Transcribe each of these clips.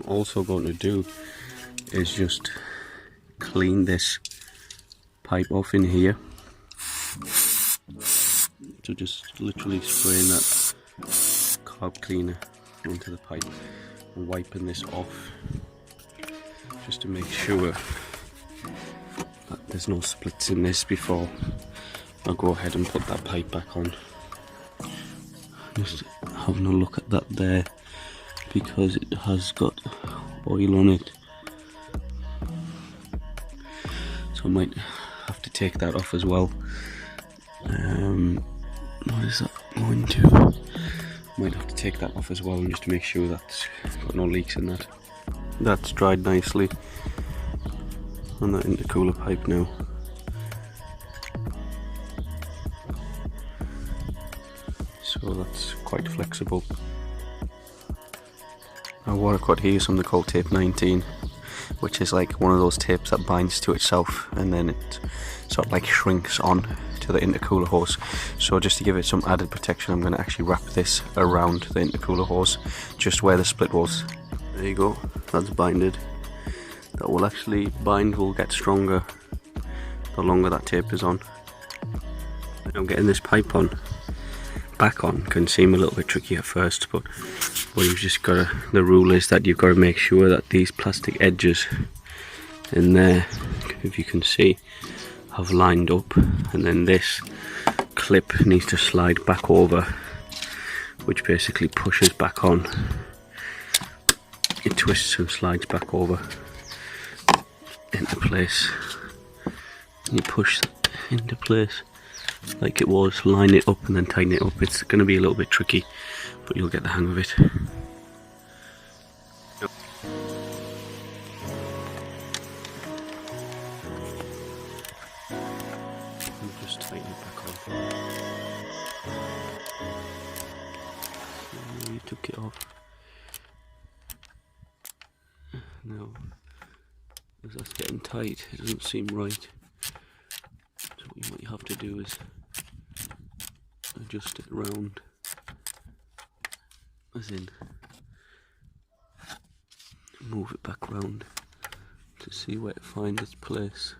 also going to do is just clean this pipe off in here. So just literally spraying that carb cleaner onto the pipe and wiping this off, just to make sure that there's no splits in this before I go ahead and put that pipe back on. Just having a look at that there, because it has got oil on it, so I might have to take that off as well. What is that going to? Might have to take that off as well, and just to make sure that's got no leaks in that. That's dried nicely on that intercooler pipe now. So that's quite flexible. Now what I've got here is something called tape 19, which is like one of those tapes that binds to itself and then it sort of like shrinks on to the intercooler hose. So just to give it some added protection, I'm going to actually wrap this around the intercooler hose, just where the split was. There you go, that's binded. That will actually bind, will get stronger the longer that tape is on. I'm getting this pipe on, back on, can seem a little bit tricky at first, but what you've just got to, the rule is that you've got to make sure that these plastic edges in there, if you can see, have lined up, and then this clip needs to slide back over, which basically pushes back on. It twists and slides back over into place. You push that into place like it was, line it up and then tighten it up. It's going to be a little bit tricky, but you'll get the hang of it. Just tighten it back on. So you took it off. Now, as that's getting tight, it doesn't seem right. So what you have to do is adjust it round, as in move it back round to see where it finds its place.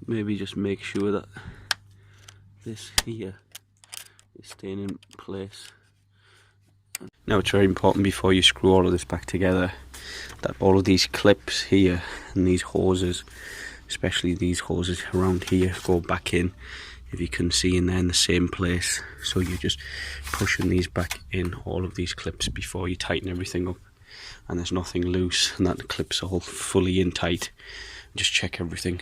Maybe just make sure that this here is staying in place. Now it's very important before you screw all of this back together that all of these clips here and these hoses, especially these hoses around here, go back in, if you can see in there, in the same place. So you're just pushing these back in, all of these clips, before you tighten everything up, and there's nothing loose and that the clip's all fully in tight. Just check everything.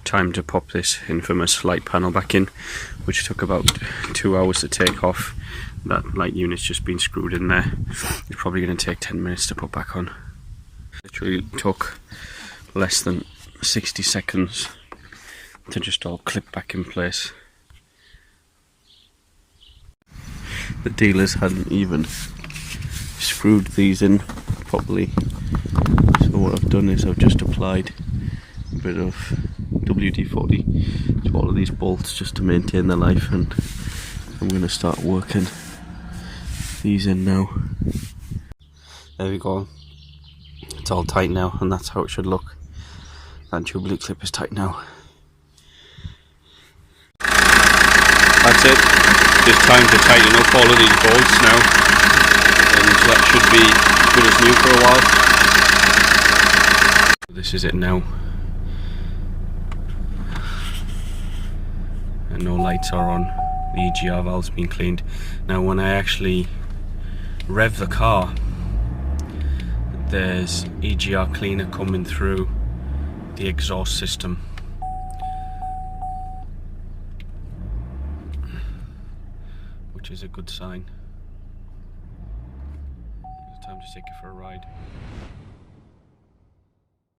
Time to pop this infamous light panel back in, which took about 2 hours to take off. That light unit's just been screwed in there. It's probably going to take 10 minutes to put back on. Literally took less than 60 seconds to just all clip back in place. The dealers hadn't even screwed these in properly, so what I've done is I've just applied a bit of WD-40 to all of these bolts just to maintain their life, and I'm going to start working these in now. There we go, it's all tight now, and that's how it should look. That Jubilee clip is tight now. That's it, just time to tighten up all of these bolts now, and that should be good as new for a while. This is it now. And no lights are on, the EGR valve's been cleaned. Now when I actually rev the car, there's EGR cleaner coming through the exhaust system, which is a good sign. It's time to take it for a ride.